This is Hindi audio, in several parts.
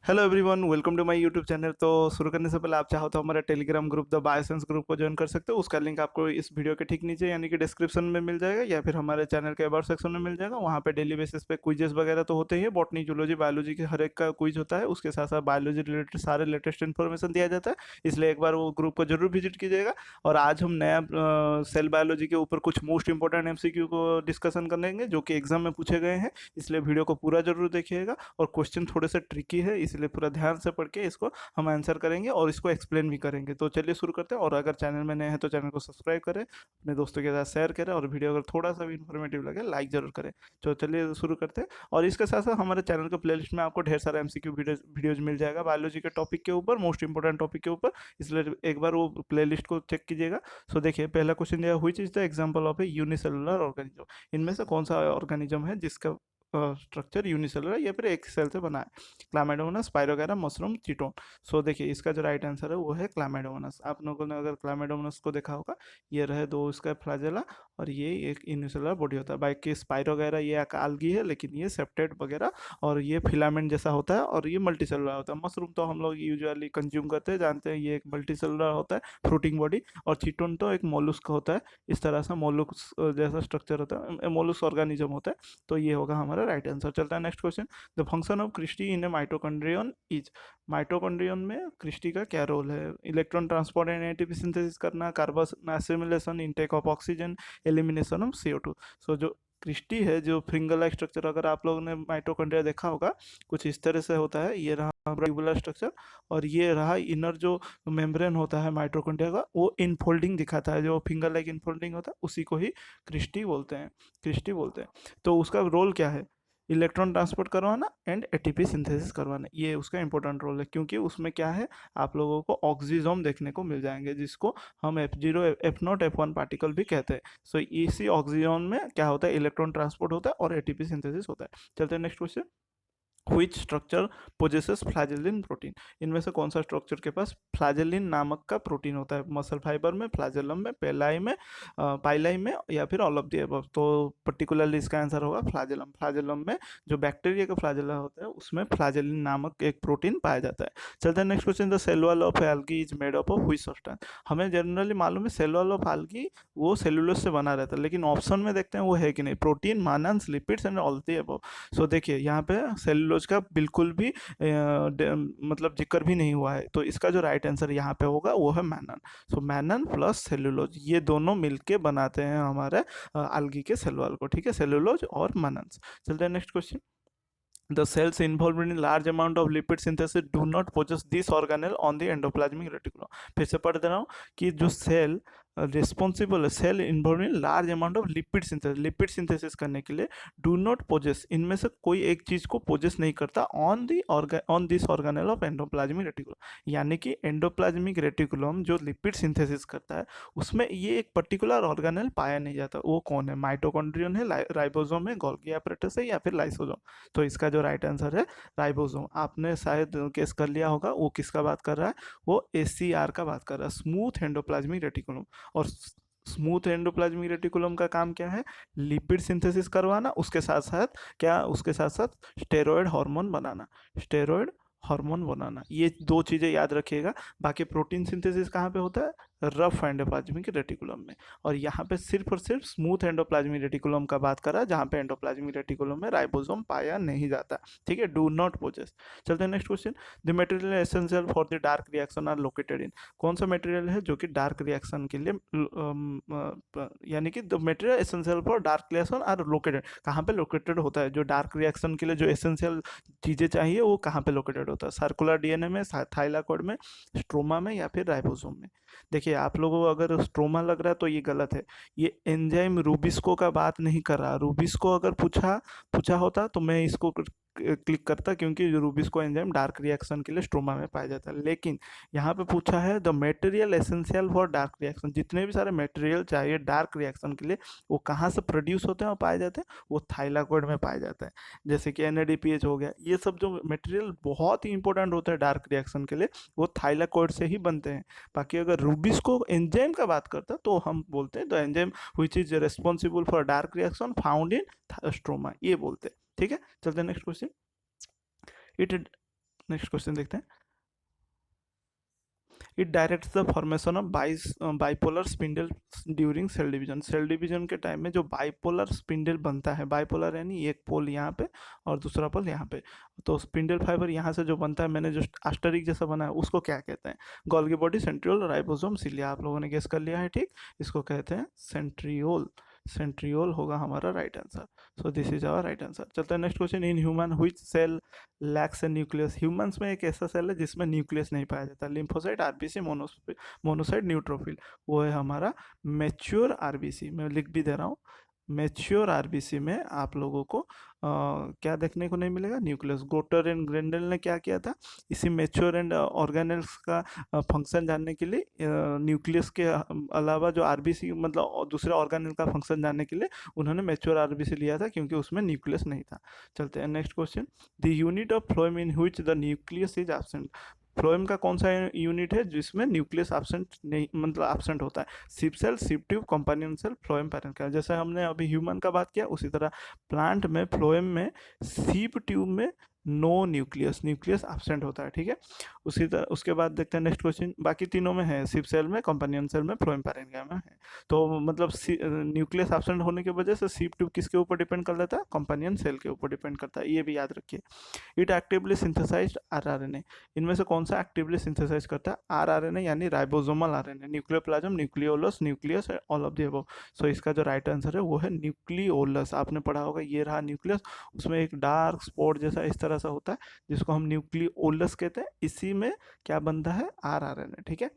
Hello everyone, welcome to my YouTube channel. तो शुरू करने से पहले आप चाहो तो हमारे Telegram group the bioscience group को ज्वाइन कर सकते हो। उसका लिंक आपको इस वीडियो के ठीक नीचे यानी कि डिस्क्रिप्शन में मिल जाएगा, या फिर हमारे चैनल के अबाउट सेक्शन में मिल जाएगा। वहाँ पे डेली बेसिस पे क्विजेस वगैरह तो होते ही है, बॉटनी जूलॉजी बायोलॉजी के हर एक का क्विज होता है। उसके साथ साथ बायोलॉजी रिलेटेड सारे लेटेस्ट इन्फॉर्मेशन दिया जाता है, इसलिए एक बार वो ग्रुप को जरूर विजिट कीजिएगा। और आज हम नया सेल बायोलॉजी के ऊपर कुछ मोस्ट इंपॉर्टेंट एमसीक्यू को डिस्कशन करेंगे जो कि एग्जाम में पूछे गए हैं, इसलिए वीडियो को पूरा जरूर देखिएगा। और क्वेश्चन थोड़े से ट्रिकी है, इसलिए पूरा ध्यान से पढ़ के इसको हम आंसर करेंगे और इसको एक्सप्लेन भी करेंगे। तो चलिए शुरू करते हैं। और अगर चैनल में नए हैं तो चैनल को सब्सक्राइब करें, अपने दोस्तों के साथ शेयर करें, और वीडियो अगर थोड़ा सा भी इन्फॉर्मेटिव लगे लाइक जरूर करें। तो चलिए शुरू करते हैं। और इसके साथ साथ हमारे चैनल के प्लेलिस्ट में आपको ढेर सारा एमसीक्यू वीडियोज मिल जाएगा बायोलॉजी के टॉपिक के ऊपर, मोस्ट इंपॉर्टेंट टॉपिक के ऊपर, इसलिए एक बार वो प्लेलिस्ट को चेक कीजिएगा। सो देखिए, पहला क्वेश्चन दिया, which is the example of A unicellular organism. इनमें से कौन सा ऑर्गेनिज्म है जिसका स्ट्रक्चर यूनिसेलुलर या फिर एक सेल से बना है? क्लामेडोमोनास, पायरोगैरा, मशरूम, चीटोन। सो देखिए, इसका जो राइट आंसर है वो है क्लामेडोमोनास। आप लोगों ने अगर क्लामेडोमोनास को देखा होगा, ये रहे दो इसका फ्लैजेला, और ये एक यूनिसेलुलर बॉडी होता है। बाकी स्पाइरोगैरा ये algae है, लेकिन ये सेप्टेड वगैरह, और ये फिलामेंट जैसा होता है, और ये मल्टीसेलुलर होता है। मशरूम तो हम लोग यूजुअली कंज्यूम करते हैं, जानते हैं, ये एक मल्टीसेलुलर होता है, फ्रूटिंग बॉडी। और चीटोन तो एक मोलुस्क होता है, इस तरह से मोलुस्क जैसा स्ट्रक्चर होता है, मोलुस्क ऑर्गेनिज्म होता है। तो ये होगा हमारा राइट आंसर। चलता है next question. The function of cristae in a mitochondrion is. Mitochondrion में क्रिस्टी का क्या रोल है? Electron transport and ATP synthesis करना, carbon assimilation, intake of oxygen, elimination of CO2। So जो क्रिस्टी है, जो फिंगर लाइक स्ट्रक्चर, अगर आप लोगों ने माइटोकॉन्ड्रिया देखा होगा, कुछ इस तरह से होता है। ये रहा ट्यूबुलर स्ट्रक्चर, और ये रहा इनर जो मेम्ब्रेन होता है माइटोकॉन्ड्रिया का, वो इनफोल्डिंग दिखाता है, जो फिंगर लाइक इनफोल्डिंग होता है, उसी को ही क्रिस्टी बोलते हैं, क्रिस्टी बोलते हैं। तो उसका रोल क्या है? इलेक्ट्रॉन ट्रांसपोर्ट करवाना एंड एटीपी सिंथेसिस करवाना, ये उसका इंपॉर्टेंट रोल है। क्योंकि उसमें क्या है, आप लोगों को ऑक्सीजोम देखने को मिल जाएंगे, जिसको हम F0 F0 F1 पार्टिकल भी कहते हैं। सो इसी ऑक्सीजन में क्या होता है, इलेक्ट्रॉन ट्रांसपोर्ट होता है और एटीपी सिंथेसिस होता है। चलते हैं next question. Which structure possesses flagellin protein. इनमें से कौन सा स्ट्रक्चर के पास फ्लैजेलिन नामक का प्रोटीन होता है? मसल फाइबर में, फ्लैजेलम में, पेलाई में, पाइलाई में, या फिर ऑल ऑफ द अबव? तो पर्टिकुलरली इसका आंसर होगा फ्लैजेलम। फ्लैजेलम में जो बैक्टीरिया का फ्लैजेला होता है, उसमें फ्लैजेलिन नामक एक प्रोटीन पाया जाता है। चलते हैं next question. The cell wall of algae is made up of which substance. हमें जनरली मालूम है सेल वॉल ऑफ एल्गी वो सेलुलोज से बना रहता है, लेकिन ऑप्शन में देखते हैं वो है कि नहीं। Protein, mannans, lipids and all the above. So देखिए, यहाँ पे सेलुलोज का बिल्कुल भी मतलब जिक्र भी नहीं हुआ है, तो इसका जो राइट आंसर यहाँ पे होगा वो है मैनन। सो मैनन प्लस सेलुलोज, ये दोनों मिलके बनाते हैं हमारे algae के सेल वॉल को, ठीक है, सेलुलोज और मैनन्स। चलते हैं next question. The cells involved in large amount of lipid synthesis do not possess this organelle on the endoplasmic reticulum। फिर से पढ़ दे रहा हूँ कि जो सेल रिस्पॉन्सिबल है, cell involve in large amount of lipid synthesis करने के लिए, डू नॉट पोजेस, इनमें से कोई एक चीज को पोजेस नहीं करता on this organelle of endoplasmic reticulum. यानी कि एंडोप्लाज्मिक रेटिकुलम जो लिपिड सिंथेसिस करता है, उसमें ये एक पर्टिकुलर ऑर्गेनेल पाया नहीं जाता। वो कौन है? माइटोकॉन्ड्रियन है, राइबोसोम है, गोल्गी एपरेटस है, या फिर लाइसोसोम? तो इसका जो राइट आंसर है राइबोसोम। आपने शायद गेस कर लिया होगा वो किसका बात कर रहा है, वो ACR का बात कर रहा है, स्मूथ एंडोप्लाज्मिक रेटिकुलम। और स्मूथ एंडोप्लाज्मिक रेटिकुलम का काम क्या है? लिपिड सिंथेसिस करवाना, उसके साथ साथ क्या, उसके साथ साथ स्टेरॉयड हार्मोन बनाना, स्टेरॉयड हार्मोन बनाना, ये दो चीज़ें याद रखिएगा। बाकी प्रोटीन सिंथेसिस कहाँ पे होता है? रफ एंडोप्लाज्मिक रेटिकुलम में। और यहाँ पे सिर्फ और सिर्फ स्मूथ एंडोप्लाज्मिक रेटिकुलम का बात कर रहा है, जहाँ पे एंडोप्लाज्मिक रेटिकुलम में राइबोसोम पाया नहीं जाता, ठीक है, डू नॉट पोजेस। चलते हैं next question. The material essential for the dark reaction are located in. कौन सा मटेरियल है जो कि डार्क रिएक्शन के लिए यानी कि the material essential for dark reaction are located, कहाँ पे लोकेटेड होता है? जो डार्क रिएक्शन के लिए जो एसेंशियल चीज़ें चाहिए वो कहाँ पे लोकेटेड होता है? सर्कुलर DNA में, थाइलाकोइड में, स्ट्रोमा में, या फिर राइबोसोम में? देखिए, आप लोगों को अगर स्ट्रोमा लग रहा है तो ये गलत है। ये एंजाइम रूबिस्को का बात नहीं कर रहा। रूबिस्को अगर पूछा पूछा होता तो मैं इसको क्लिक करता, क्योंकि रूबिस्को एंजाइम डार्क रिएक्शन के लिए स्ट्रोमा में पाया जाता है। लेकिन यहाँ पे पूछा है the material essential for dark reaction, जितने भी सारे मटेरियल चाहिए डार्क रिएक्शन के लिए, वो कहाँ से प्रोड्यूस होते हैं और पाए जाते हैं? वो थाइलाकोइड में पाए जाते हैं। जैसे कि NADPH हो गया, ये सब जो मटेरियल बहुत ही इंपॉर्टेंट होता है डार्क रिएक्शन के लिए, वो थाइलाकोइड से ही बनते हैं। बाकी अगर रूबिस्को एंजाइम का बात करता तो हम बोलते हैं the enzyme which is responsible for dark reaction found in stroma, ये बोलते हैं, ठीक है। चलते हैं next question. It next question देखते हैं। It directs the formation of bipolar spindle during cell division. Cell division के टाइम में जो बाइपोलर स्पिंडल बनता है, बाइपोलर यानी एक पोल यहाँ पे और दूसरा पोल यहाँ पे, तो स्पिंडल फाइबर यहाँ से जो बनता है, मैंने जो आस्टरिक जैसा बना है उसको क्या कहते हैं? Golgi body, centriole, ribosome, cilia. आप लोगों ने गेस कर लिया है, ठीक। इसको कहते हैं सेंट्रियोल। सेंट्रियोल होगा हमारा right answer. So this is our right answer. चलते हैं next question. In human which cell lacks a nucleus. Humans में एक ऐसा सेल है जिसमें न्यूक्लियस नहीं पाया जाता। Lymphocyte, RBC, monocyte, neutrophil. वो है हमारा मैच्योर आरबीसी। मैं लिख भी दे रहा हूँ, मैच्योर आरबीसी में आप लोगों को क्या देखने को नहीं मिलेगा? न्यूक्लियस। गोटर एंड ग्रेंडल ने क्या किया था? इसी मैच्योर एंड ऑर्गेनेल्स का फंक्शन जानने के लिए, न्यूक्लियस के अलावा जो आरबीसी मतलब दूसरे ऑर्गेनेल का फंक्शन जानने के लिए उन्होंने मैच्योर आरबीसी लिया था, क्योंकि उसमें न्यूक्लियस नहीं था। चलते हैं next question. The unit of phloem in which the nucleus is absent. Phloem का कौन सा यूनिट है जिसमें न्यूक्लियस एब्सेंट नहीं, मतलब एब्सेंट होता है? Sieve cell, sieve tube, companion cell, phloem parenchyma. जैसे हमने अभी ह्यूमन का बात किया, उसी तरह प्लांट में, फ्लोएम में, सिप ट्यूब में नो न्यूक्लियस, न्यूक्लियस एब्सेंट होता है, ठीक है। उसी तरह उसके बाद देखते हैं नेक्स्ट क्वेश्चन। बाकी तीनों में है, सिप सेल में, कंपानियन सेल में, फ्लोएम पैरेंकाइमा में है। तो मतलब न्यूक्लियस एब्सेंट होने की वजह से सिप ट्यूब किसके ऊपर डिपेंड कर लेता है? कंपानियन सेल के ऊपर डिपेंड करता है, ये भी याद रखिए। It actively synthesised rRNA. इनमें से कौन सा एक्टिवली सिंथेसाइज करता है? आरआरएनए यानी ribosomal RNA. Nucleoplasm, nucleolus, nucleus, all of the above. So इसका जो राइट आंसर है वो है न्यूक्लियोलस। आपने पढ़ा होगा, ये रहा न्यूक्लियस, उसमें एक डार्क स्पॉट जैसा इस तरह से होता है जिसको हम न्यूक्लियोलस कहते हैं। इसी में क्या बनता है? आरआरएनए, ठीक है।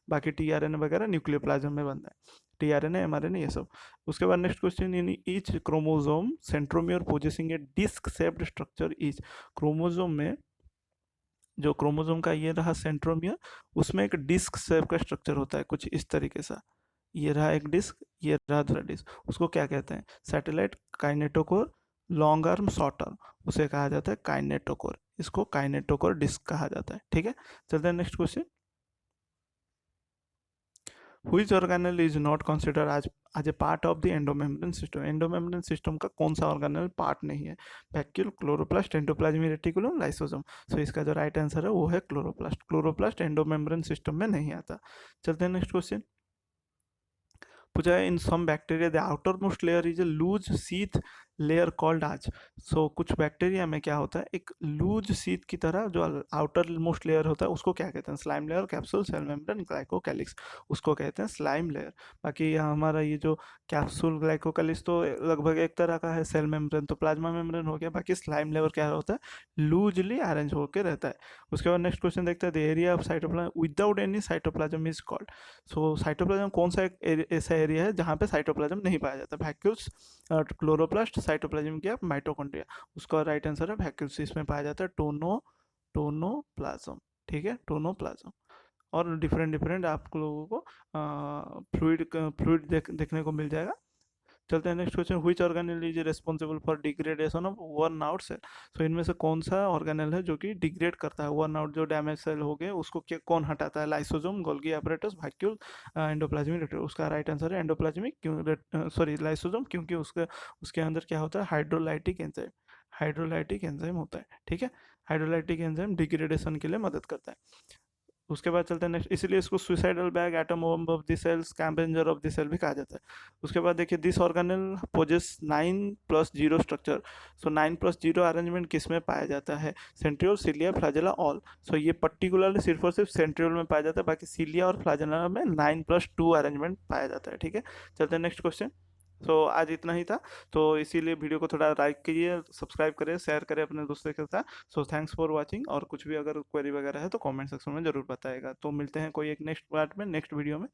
बाकी टीआरएनए वगैरह न्यूक्लियोप्लाज्म में बनता है, टीआरएनए, एमआरएनए, ये सब। उसके बाद next question. In each chromosome centromere possessing a disc shaped structure is. Chromosome में, जो क्रोमोसोम का ये रहा सेंट्रोमियर, उसमें एक डिस्क शेप का स्ट्रक्चर होता है कुछ इस तरीके से। ये रहा एक डिस्क, ये रहा दूसरा डिस्क। उसको क्या कहते हैं? Satellite, kinetochore, long arm, short arm. उसे कहा जाता है काइनेटोकोर। इसको काइनेटोकोर डिस्क कहा जाता है, ठीक है। चलते हैं next question. Which organelle is not considered as a part of the endomembrane system? Endomembrane system का कौन सा ऑर्गेनल पार्ट नहीं है? Vacuole, chloroplast, endoplasmic reticulum, lysosome. So इसका जो राइट आंसर है वो है क्लोरोप्लास्ट। क्लोरोप्लास्ट एंडोमेम्ब्रेन सिस्टम में नहीं आता। चलते हैं नेक्स्ट क्वेश्चन। पूछा है in some bacteria the outermost layer is a loose sheath layer called आज। सो कुछ बैक्टीरिया में क्या होता है, एक लूज सीथ की तरह जो आउटर मोस्ट लेयर होता है उसको क्या कहते हैं? Slime layer, capsule, cell membrane, glycocalyx. उसको कहते हैं स्लाइम लेयर। बाकी हमारा ये जो कैप्सूल, ग्लाइकोकैलिक्स तो लगभग एक तरह का है, सेल मेम्ब्रेन तो प्लाज्मा मेम्ब्रेन हो गया। बाकी स्लाइम लेयर क्या होता है? लूजली अरेंज होकर रहता है। उसके बाद नेक्स्ट क्वेश्चन देखते हैं। The area of cytoplasm without any cytoplasm is called. So cytoplasm कौन सा एक ऐसा एरिया है जहाँ पे साइटोप्लाज्म नहीं पाया जाता? वैक्यूल्स, क्लोरोप्लास्ट, साइटोप्लाज्म क्या? माइटोकॉन्ड्रिया। उसका राइट आंसर है वैक्यूल्स। इसमें पाया जाता है टोनोप्लाज्म, ठीक है, टोनोप्लाज्म। और डिफरेंट डिफरेंट आप लोगों को फ्लूइड देखने को मिल जाएगा। चलते हैं next question. Which organelle is responsible for degradation of worn out cell. So इनमें से कौन सा ऑर्गेनेल है जो कि डिग्रेड करता है? वर्न आउट, जो डैमेज सेल हो गए उसको क्या कौन हटाता है? Lysosome, Golgi apparatus, vacuole, endoplasmic reticulum. उसका राइट आंसर है एंडोप्लाज्मिक, क्यों सॉरी लाइसोसोम, क्योंकि उसके अंदर क्या होता है? हाइड्रोलाइटिक एंजाइम, हाइड्रोलाइटिक एंजाइम होता है, ठीक है। हाइड्रोलाइटिक एंजाइम डिग्रेडेशन के लिए मदद करता है। उसके बाद चलते हैं नेक्स्ट। इसीलिए इसको suicidal bag, atom bomb of the cell, scavenger of the cell भी कहा जाता है। उसके बाद देखिए, this organelle possess 9+0 structure. So 9+0 arrangement किस में पाया जाता है? Centriole, cilia, flagella, all. So ये पर्टिकुलरली सिर्फ और सिर्फ सेंट्रियोल में पाया जाता है, बाकी सिलिया और फ्लैजेला में 9+2 अरेंजमेंट पाया जाता है, ठीक है। चलते हैं नेक्स्ट क्वेश्चन। सो आज इतना ही था, तो इसीलिए वीडियो को थोड़ा लाइक कीजिए, सब्सक्राइब करें, शेयर करें अपने दोस्तों के साथ। So thanks for watching. और कुछ भी अगर क्वेरी वगैरह है तो कमेंट सेक्शन में ज़रूर बताएगा। तो मिलते हैं कोई एक नेक्स्ट पार्ट में, नेक्स्ट वीडियो में।